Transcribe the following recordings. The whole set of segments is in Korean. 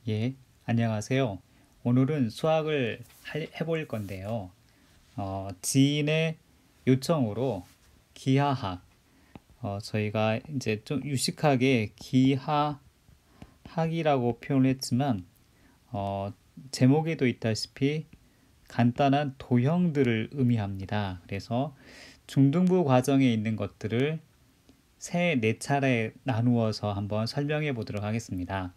예, 안녕하세요. 오늘은 수학을 해볼 건데요. 지인의 요청으로 기하학, 저희가 이제 좀 유식하게 기하학이라고 표현을 했지만, 제목에도 있다시피 간단한 도형들을 의미합니다. 그래서 중등부 과정에 있는 것들을 네 차례 나누어서 한번 설명해 보도록 하겠습니다.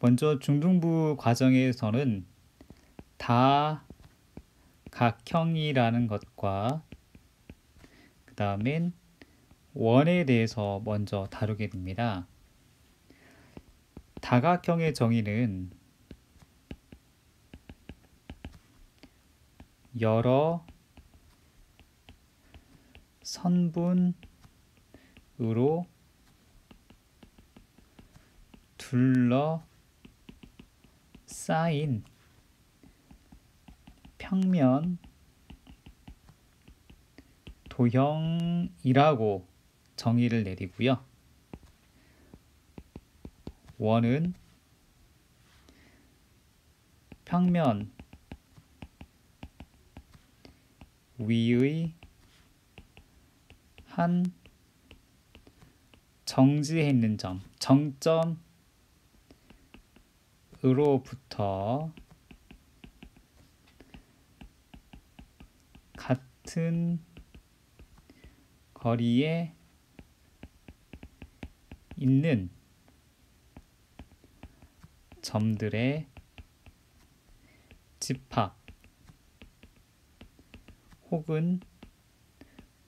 먼저 중등부 과정에서는 다각형이라는 것과 그 다음엔 원에 대해서 먼저 다루게 됩니다. 다각형의 정의는 여러 선분으로 둘러싸인 평면 도형이라고 정의를 내리고요. 원은 평면 위의 한 정지해 있는 점, 정점으로부터 같은 거리에 있는 점들의 집합 혹은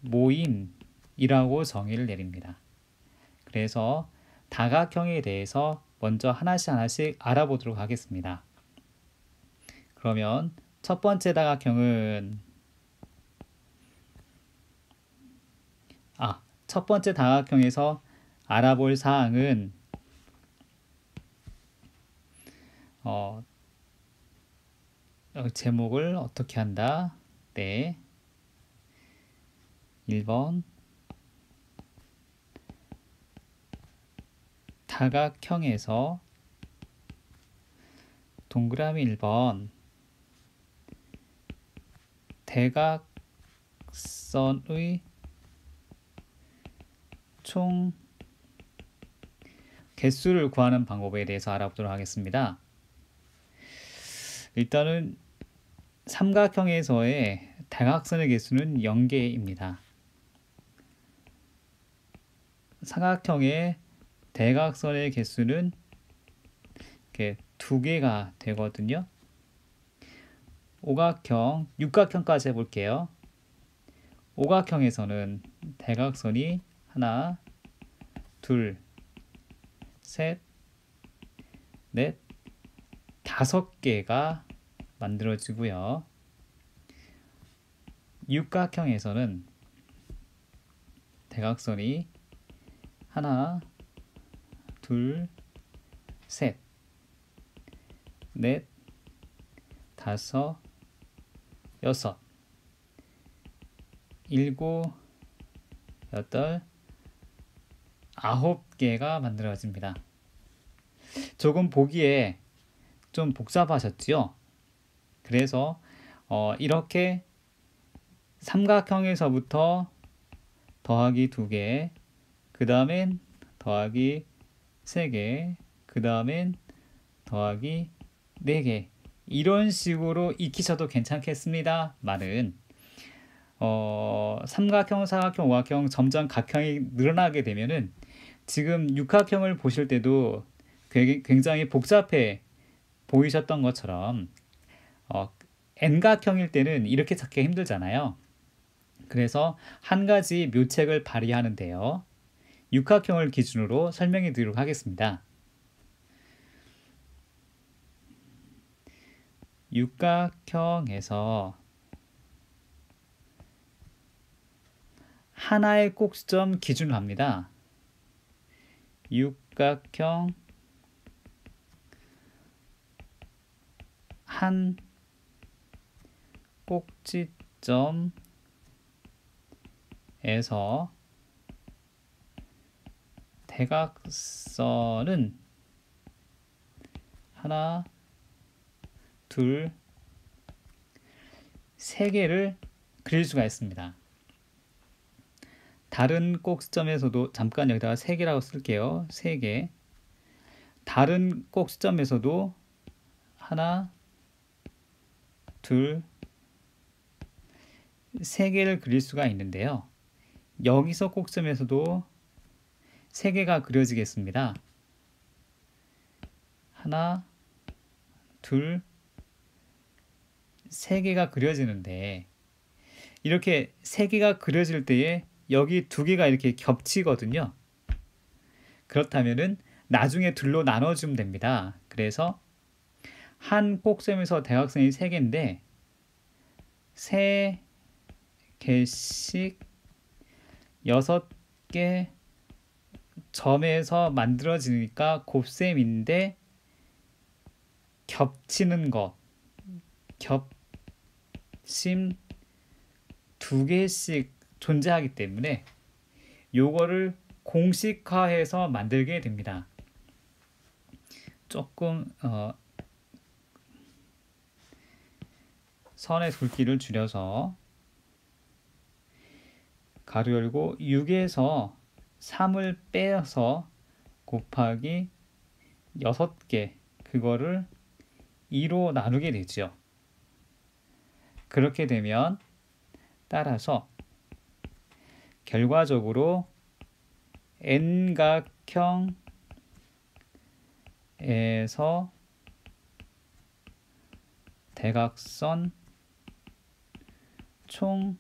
모임이라고 정의를 내립니다. 그래서 다각형에 대해서 먼저 하나씩 알아보도록 하겠습니다. 그러면 첫 번째 다각형은 첫 번째 다각형에서 알아볼 사항은 제목을 어떻게 한다? 네. 1번 다각형에서 동그라미 1번 대각선의 총 개수를 구하는 방법에 대해서 알아보도록 하겠습니다. 일단은 삼각형에서의 대각선의 개수는 0개입니다. 삼각형의 대각선의 개수는 이렇게 2개가 되거든요. 오각형, 육각형까지 해볼게요. 오각형에서는 대각선이 하나, 둘, 셋, 넷, 5개가 만들어지고요. 육각형에서는 대각선이 하나, 둘, 셋, 넷, 5, 6, 7, 8, 9개가 만들어집니다. 조금 보기에 좀 복잡하셨지요? 그래서 이렇게 삼각형에서부터 더하기 2개, 그 다음엔 더하기 3개, 그 다음엔 더하기 4개, 이런 식으로 익히셔도 괜찮겠습니다. 말은 삼각형, 사각형, 오각형 점점 각형이 늘어나게 되면은 지금 육각형을 보실 때도 굉장히 복잡해 보이셨던 것처럼 N각형일 때는 이렇게 찾기가 힘들잖아요. 그래서 한 가지 묘책을 발휘하는데요. 육각형을 기준으로 설명해 드리도록 하겠습니다. 육각형에서 하나의 꼭지점 기준으로 합니다. 육각형 한 꼭지점에서 대각선은 하나, 둘, 세 개를 그릴 수가 있습니다. 다른 꼭지점에서도 잠깐 여기다가 세 개라고 쓸게요. 세 개. 다른 꼭지점에서도 하나, 둘, 세 개를 그릴 수가 있는데요. 여기서 꼭지점에서도 세 개가 그려지겠습니다. 하나, 둘, 세 개가 그려지는데 이렇게 세 개가 그려질 때에 여기 두 개가 이렇게 겹치거든요. 그렇다면은 나중에 둘로 나눠주면 됩니다. 그래서 한 꼭점에서 대각선이 세 개인데 세 개씩 6개 점에서 만들어지니까 곱셈인데 겹치는 것, 겹심 두 개씩 존재하기 때문에 요거를 공식화해서 만들게 됩니다. 조금 선의 굵기를 줄여서 가로 열고 6에서 3을 빼서 곱하기 6개 그거를 2로 나누게 되죠. 그렇게 되면 따라서 결과적으로 N각형에서 대각선 총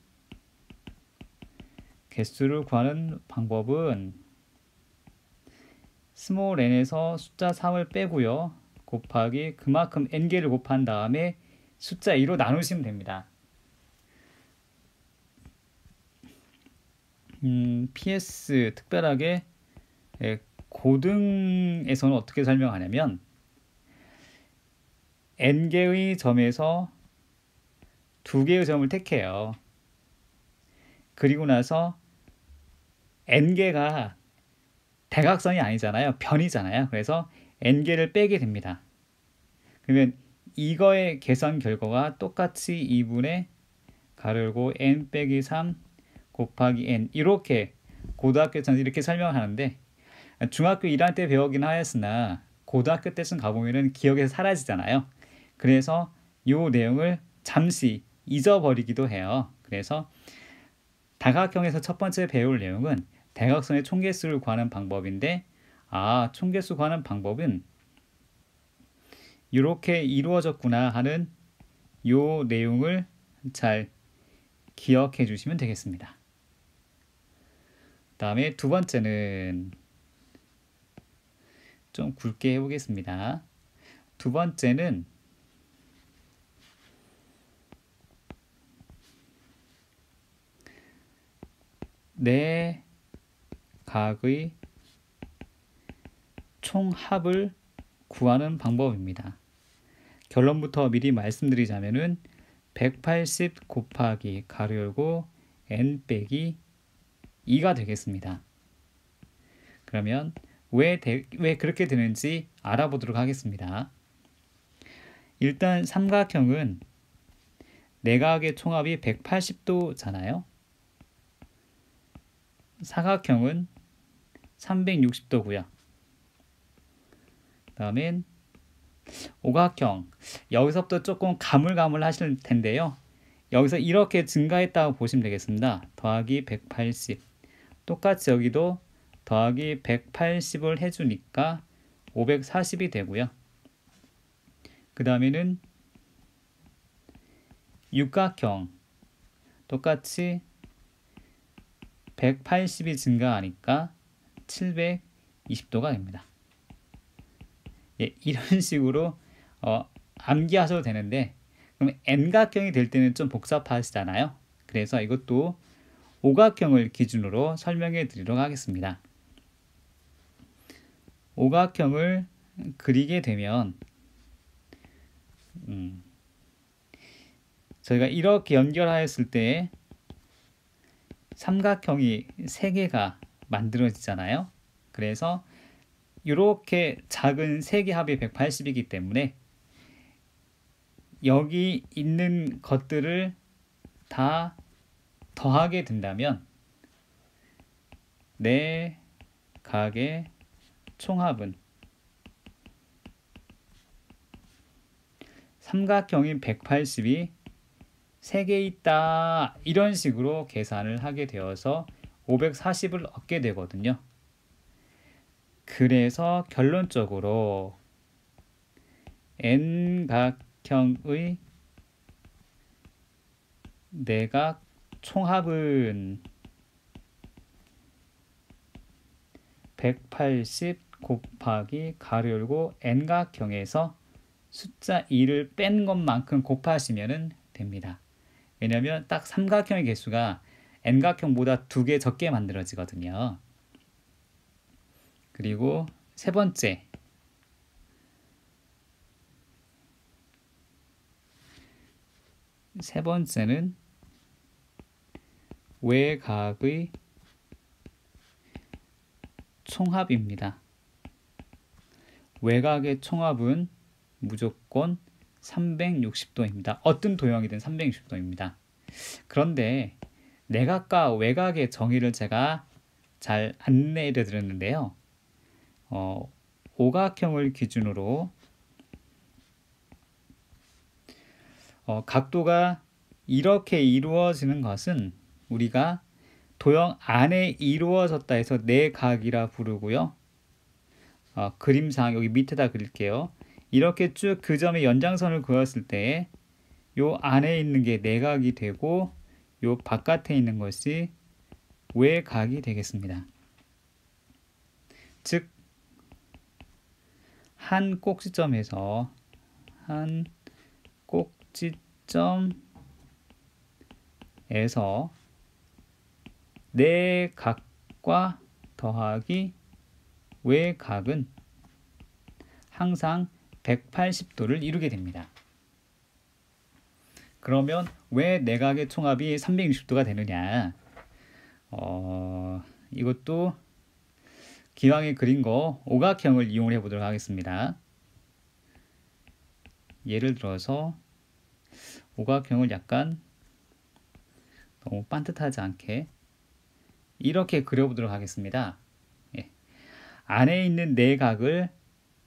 개수를 구하는 방법은 스몰 n에서 숫자 3을 빼고요. 곱하기 그만큼 n개를 곱한 다음에 숫자 2로 나누시면 됩니다. PS 특별하게 고등에서는 어떻게 설명하냐면 n개의 점에서 2개의 점을 택해요. 그리고 나서 n개가 대각선이 아니잖아요. 변이잖아요. 그래서 n개를 빼게 됩니다. 그러면 이거의 계산 결과가 똑같이 2분의 가로 열고 n 빼기 3 곱하기 n 이렇게 고등학교에서는 이렇게 설명하는데 중학교 1학년 때 배우긴 하였으나 고등학교 때쯤 가보면은 기억에서 사라지잖아요. 그래서 이 내용을 잠시 잊어버리기도 해요. 그래서 다각형에서 첫 번째 배울 내용은 대각선의 총개수를 구하는 방법인데 총개수 구하는 방법은 이렇게 이루어졌구나 하는 이 내용을 잘 기억해 주시면 되겠습니다. 다음에 두 번째는 좀 굵게 해보겠습니다. 두 번째는 네 각의 총합을 구하는 방법입니다. 결론부터 미리 말씀드리자면은 180 곱하기 가로 열고 n 빼기 2가 되겠습니다. 그러면 왜 그렇게 되는지 알아보도록 하겠습니다. 일단 삼각형은 내각의 총합이 180도잖아요. 사각형은 360도고요. 다음엔 오각형, 여기서부터 조금 가물가물하실 텐데요. 여기서 이렇게 증가했다고 보시면 되겠습니다. 더하기 180, 똑같이 여기도 더하기 180을 해주니까 540이 되고요. 그 다음에는 육각형, 똑같이 180이 증가하니까 720도가 됩니다. 이런 식으로 암기하셔도 되는데 그럼 N각형이 될 때는 좀 복잡하시잖아요. 그래서 이것도 오각형을 기준으로 설명해 드리도록 하겠습니다. 오각형을 그리게 되면 저희가 이렇게 연결하였을 때 삼각형이 3개가 만들어지잖아요. 그래서 이렇게 작은 세 개 합이 180이기 때문에 여기 있는 것들을 다 더하게 된다면 내 각의 총합은 삼각형인 180이 3개 있다, 이런 식으로 계산을 하게 되어서 540을 얻게 되거든요. 그래서 결론적으로 n각형의 내각 총합은 180 곱하기 가로 열고 n각형에서 숫자 2를 뺀 것만큼 곱하시면 됩니다. 왜냐하면 딱 삼각형의 개수가 n각형보다 2개 적게 만들어지거든요. 그리고 세 번째는 외각의 총합입니다. 외각의 총합은 무조건 360도입니다. 어떤 도형이든 360도입니다. 그런데 내각과 외각의 정의를 제가 잘 안내해 드렸는데요. 오각형을 기준으로 각도가 이렇게 이루어지는 것은 우리가 도형 안에 이루어졌다 해서 내각이라 부르고요. 그림상 여기 밑에다 그릴게요. 이렇게 쭉 그 점의 연장선을 그었을 때 요 안에 있는 게 내각이 되고 요 바깥에 있는 것이 외각이 되겠습니다. 즉 한 꼭지점에서 내각과 더하기 외각은 항상 180도를 이루게 됩니다. 그러면 왜 내각의 총합이 360도가 되느냐? 이것도 기왕에 그린 거 오각형을 이용해 보도록 하겠습니다. 예를 들어서 오각형을 약간 너무 반듯하지 않게 이렇게 그려보도록 하겠습니다. 안에 있는 내각을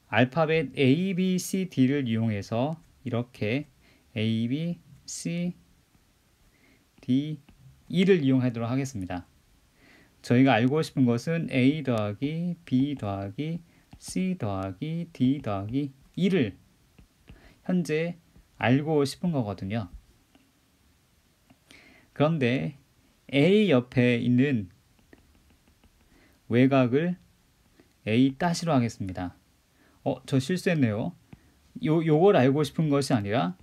알파벳 A, B, C, D를 이용해서 이렇게 A, B, C, D, E를 이용하도록 하겠습니다. 저희가 알고 싶은 것은 A 더하기 B 더하기 C 더하기 D 더하기 E를 현재 알고 싶은 거거든요. 그런데 A 옆에 있는 외각을 A-로 하겠습니다. 저 실수했네요. 요걸 알고 싶은 것이 아니라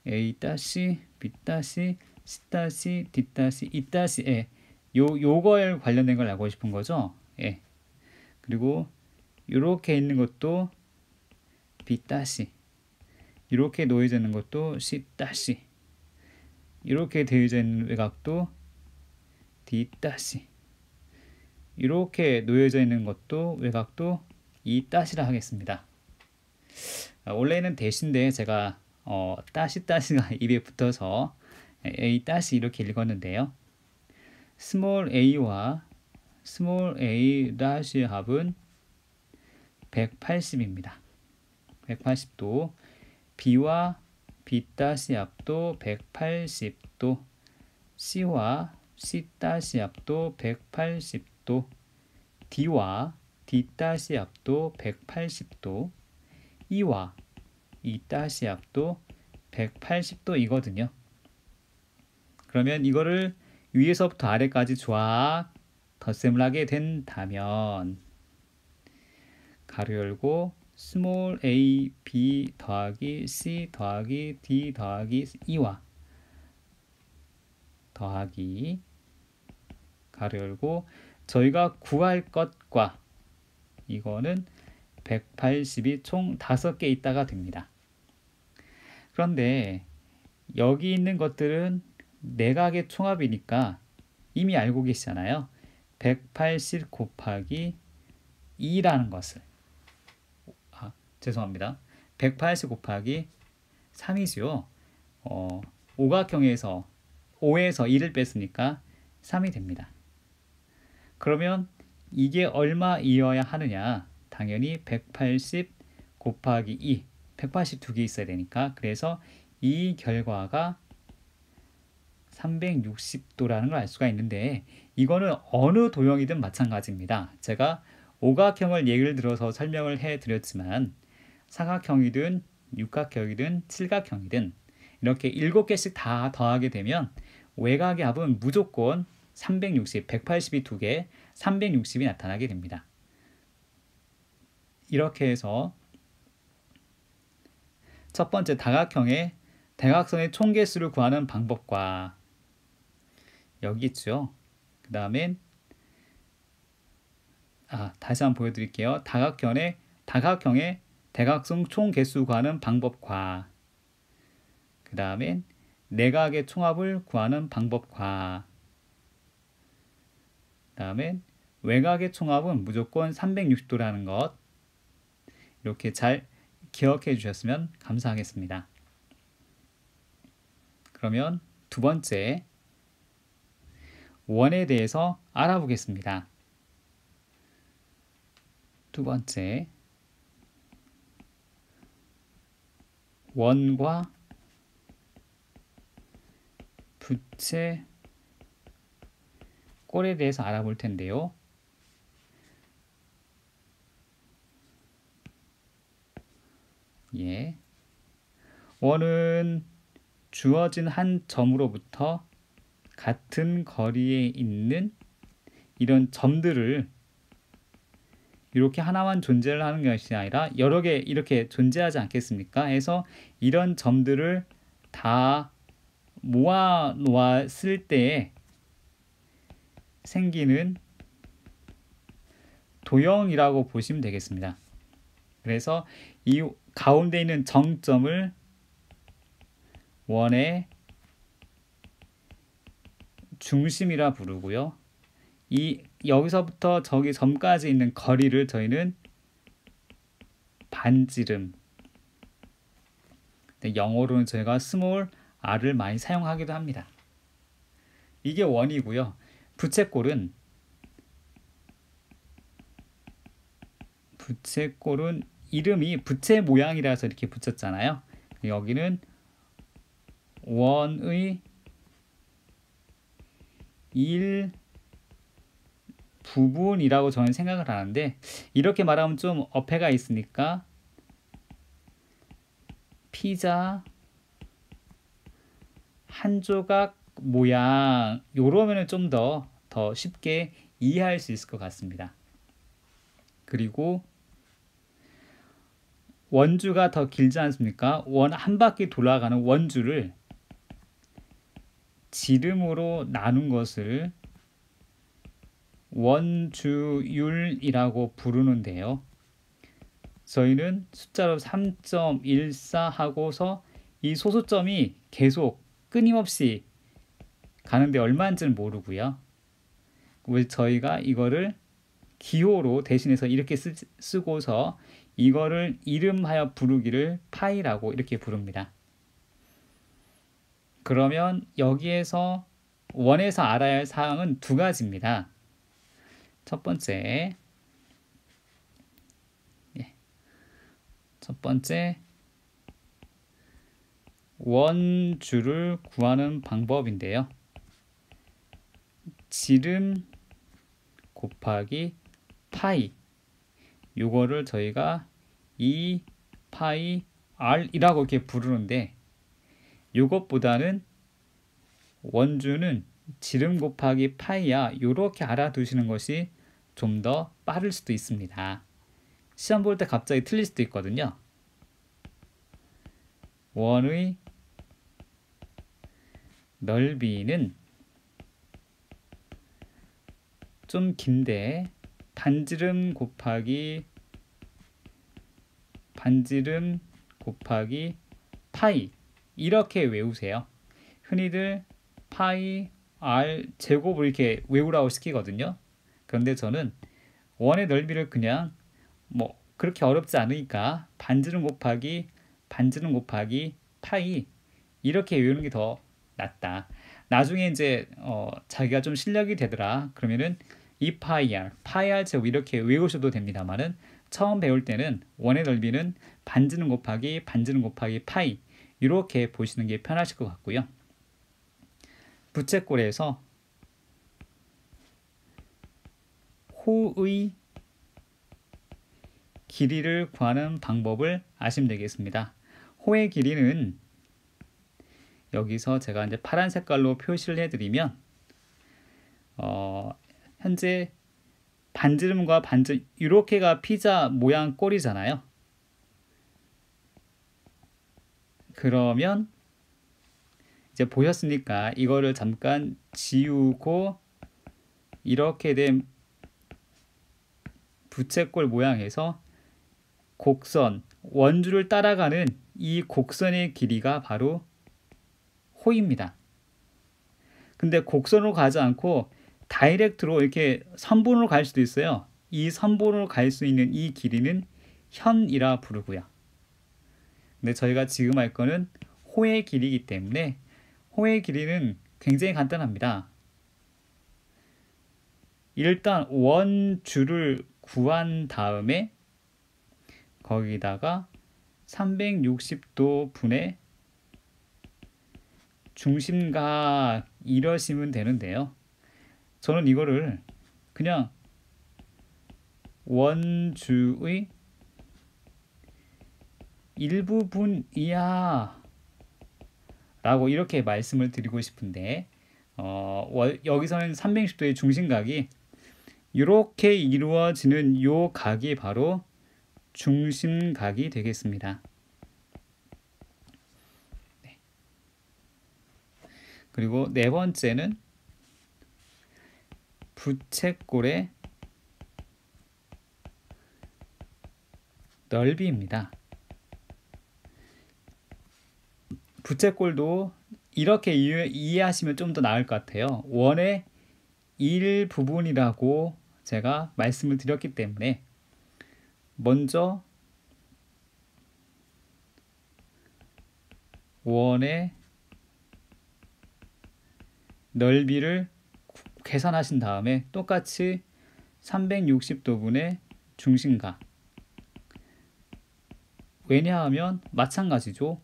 A-, B-, C-, D-, E-에 요거에 관련된 걸 알고 싶은 거죠. 그리고 이렇게 있는 것도 B-, 이렇게 놓여져 있는 것도 C-, 이렇게 되어져 있는 외곽도 D-, 이렇게 놓여져 있는 것도 외곽도 E-라 하겠습니다. 원래는 대신데 제가 따시가 입에 붙어서 A- 이렇게 읽었는데요. 스몰 a와 스몰 a' 합은 180입니다. 180도. B와 B' 합도 180도. C와 C' 합도 180도. D와 D' 합도 180도. E와 E' 합도 180도이거든요. 그러면 이거를 위에서부터 아래까지 쫙 덧셈을 하게 된다면 가로 열고 스몰 a, b 더하기 c 더하기 d 더하기 e와 더하기 가로 열고 저희가 구할 것과 이거는 180이 총 5개 있다가 됩니다. 그런데 여기 있는 것들은 내각의 총합이니까 이미 알고 계시잖아요. 180 곱하기 2라는 것을 죄송합니다. 180 곱하기 3이죠. 오각형에서 5에서 2를 뺐으니까 3이 됩니다. 그러면 이게 얼마이어야 하느냐? 당연히 180 곱하기 2, 182개 있어야 되니까 그래서 이 결과가 360도라는 걸 알 수가 있는데 이거는 어느 도형이든 마찬가지입니다. 제가 오각형을 예를 들어서 설명을 해드렸지만 사각형이든 육각형이든 칠각형이든 이렇게 7개씩 다 더하게 되면 외곽의 합은 무조건 360, 180이 2개, 360이 나타나게 됩니다. 이렇게 해서 첫 번째 다각형의 대각선의 총개수를 구하는 방법과 여기 있죠. 그 다음엔 다시 한번 보여드릴게요. 다각형의 대각선 총개수 구하는 방법과 그 다음엔 내각의 총합을 구하는 방법과 그 다음엔 외곽의 총합은 무조건 360도라는 것 이렇게 잘 기억해 주셨으면 감사하겠습니다. 그러면 두 번째 원에 대해서 알아보겠습니다. 두 번째 원과 부채꼴에 대해서 알아볼 텐데요. 원은 주어진 한 점으로부터 같은 거리에 있는 이런 점들을 이렇게 하나만 존재를 하는 것이 아니라 여러 개 이렇게 존재하지 않겠습니까? 해서 이런 점들을 다 모아 놓았을 때 생기는 도형이라고 보시면 되겠습니다. 그래서 이 가운데 있는 정점을 원의 중심이라 부르고요. 여기서부터 저기 점까지 있는 거리를 저희는 반지름, 영어로는 저희가 스몰 r을 많이 사용하기도 합니다. 이게 원이고요. 부채꼴은 이름이 부채 모양이라서 이렇게 붙였잖아요. 여기는 원의 일부분이라고 저는 생각을 하는데 이렇게 말하면 좀 어폐가 있으니까 피자 한 조각 모양 요러면은 좀 더 쉽게 이해할 수 있을 것 같습니다. 그리고 원주가 더 길지 않습니까? 원 한 바퀴 돌아가는 원주를 지름으로 나눈 것을 원주율이라고 부르는데요. 저희는 숫자로 3.14 하고서 이 소수점이 계속 끊임없이 가는데 얼마인지는 모르고요. 저희가 이거를 기호로 대신해서 이렇게 쓰고서 이거를 이름하여 부르기를 파이라고 이렇게 부릅니다. 그러면 여기에서 원에서 알아야 할 사항은 두 가지입니다. 첫 번째 원주를 구하는 방법인데요. 지름 곱하기 파이 요거를 저희가 2 파이 r이라고 이렇게 부르는데 요것보다는 원주는 지름 곱하기 파이야 요렇게 알아두시는 것이 좀 더 빠를 수도 있습니다. 시험 볼 때 갑자기 틀릴 수도 있거든요. 원의 넓이는 좀 긴데 반지름 곱하기 파이 이렇게 외우세요. 흔히들 파이 r 제곱을 이렇게 외우라고 시키거든요. 그런데 저는 원의 넓이를 그냥 뭐 그렇게 어렵지 않으니까 반지름 곱하기 파이 이렇게 외우는 게 더 낫다. 나중에 이제 자기가 좀 실력이 되더라 그러면은 이 파이알 제곱 이렇게 외우셔도 됩니다만은 처음 배울 때는 원의 넓이는 반지름 곱하기 파이 이렇게 보시는 게 편하실 것 같고요. 부채꼴에서 호의 길이를 구하는 방법을 아시면 되겠습니다. 호의 길이는 여기서 제가 이제 파란 색깔로 표시를 해드리면 현재 반지름과 반지름 이렇게가 피자 모양 꼴이잖아요. 그러면 이제 보셨으니까 이거를 잠깐 지우고 이렇게 된 부채꼴 모양에서 곡선, 원주를 따라가는 이 곡선의 길이가 바로 호입니다. 근데 곡선으로 가지 않고 다이렉트로 이렇게 선분으로 갈 수도 있어요. 이 선분으로 갈 수 있는 이 길이는 현이라 부르고요. 근데 저희가 지금 할 거는 호의 길이이기 때문에 호의 길이는 굉장히 간단합니다. 일단 원주를 구한 다음에 거기다가 360도 분의 중심각 이러시면 되는데요. 저는 이거를 그냥 원주의 일부분이야 라고 이렇게 말씀을 드리고 싶은데 여기서는 360도의 중심각이 이렇게 이루어지는 요 각이 바로 중심각이 되겠습니다. 네. 그리고 네 번째는 부채꼴의 넓이입니다. 부채꼴도 이렇게 이해하시면 좀 더 나을 것 같아요. 원의 일부분이라고 제가 말씀을 드렸기 때문에 먼저 원의 넓이를 계산하신 다음에 똑같이 360도분의 중심각. 왜냐하면 마찬가지죠.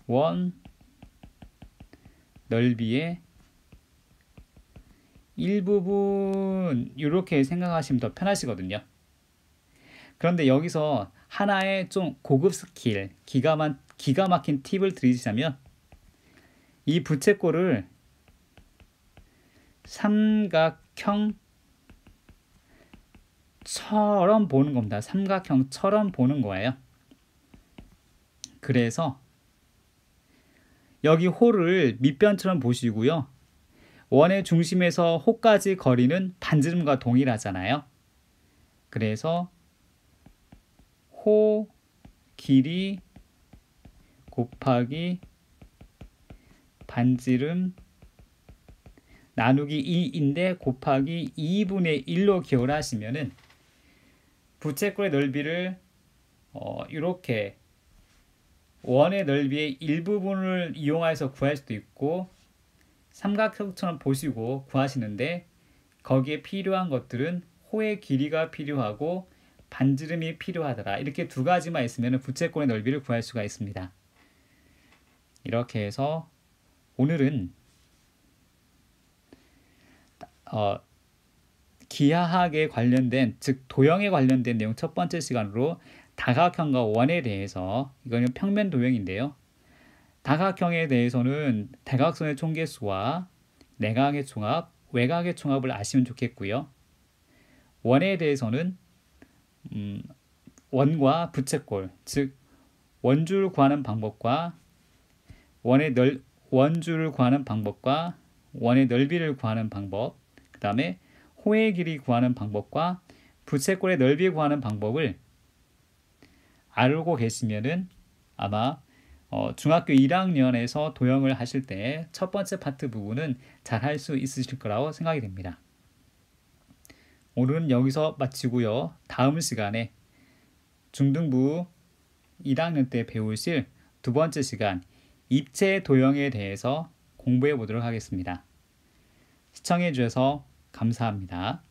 원 넓이의 일부분 이렇게 생각하시면 더 편하시거든요. 그런데 여기서 하나의 좀 고급 스킬, 기가 막힌 팁을 드리자면 이 부채꼴을 삼각형처럼 보는 겁니다. 삼각형처럼 보는 거예요. 그래서 여기 호를 밑변처럼 보시고요. 원의 중심에서 호까지 거리는 반지름과 동일하잖아요. 그래서 호 길이 곱하기 반지름 나누기 2인데 곱하기 2분의 1로 기억을 하시면은 부채꼴의 넓이를 이렇게 원의 넓이의 일부분을 이용해서 구할 수도 있고 삼각형처럼 보시고 구하시는데 거기에 필요한 것들은 호의 길이가 필요하고 반지름이 필요하더라. 이렇게 두 가지만 있으면 부채꼴의 넓이를 구할 수가 있습니다. 이렇게 해서 오늘은 기하학에 관련된 즉 도형에 관련된 내용 첫 번째 시간으로 다각형과 원에 대해서 이거는 평면 도형인데요. 다각형에 대해서는 대각선의 총계수와 내각의 총합, 외각의 총합을 아시면 좋겠고요. 원에 대해서는 원과 부채꼴, 즉 원주를 구하는 방법과 원주를 구하는 방법과 원의 넓이를 구하는 방법, 그 다음에 호의 길이 구하는 방법과 부채꼴의 넓이 구하는 방법을 알고 계시면은 아마 중학교 1학년에서 도형을 하실 때 첫 번째 파트 부분은 잘 할 수 있으실 거라고 생각이 됩니다. 오늘은 여기서 마치고요. 다음 시간에 중등부 1학년 때 배우실 두 번째 시간 입체 도형에 대해서 공부해 보도록 하겠습니다. 시청해 주셔서 감사합니다.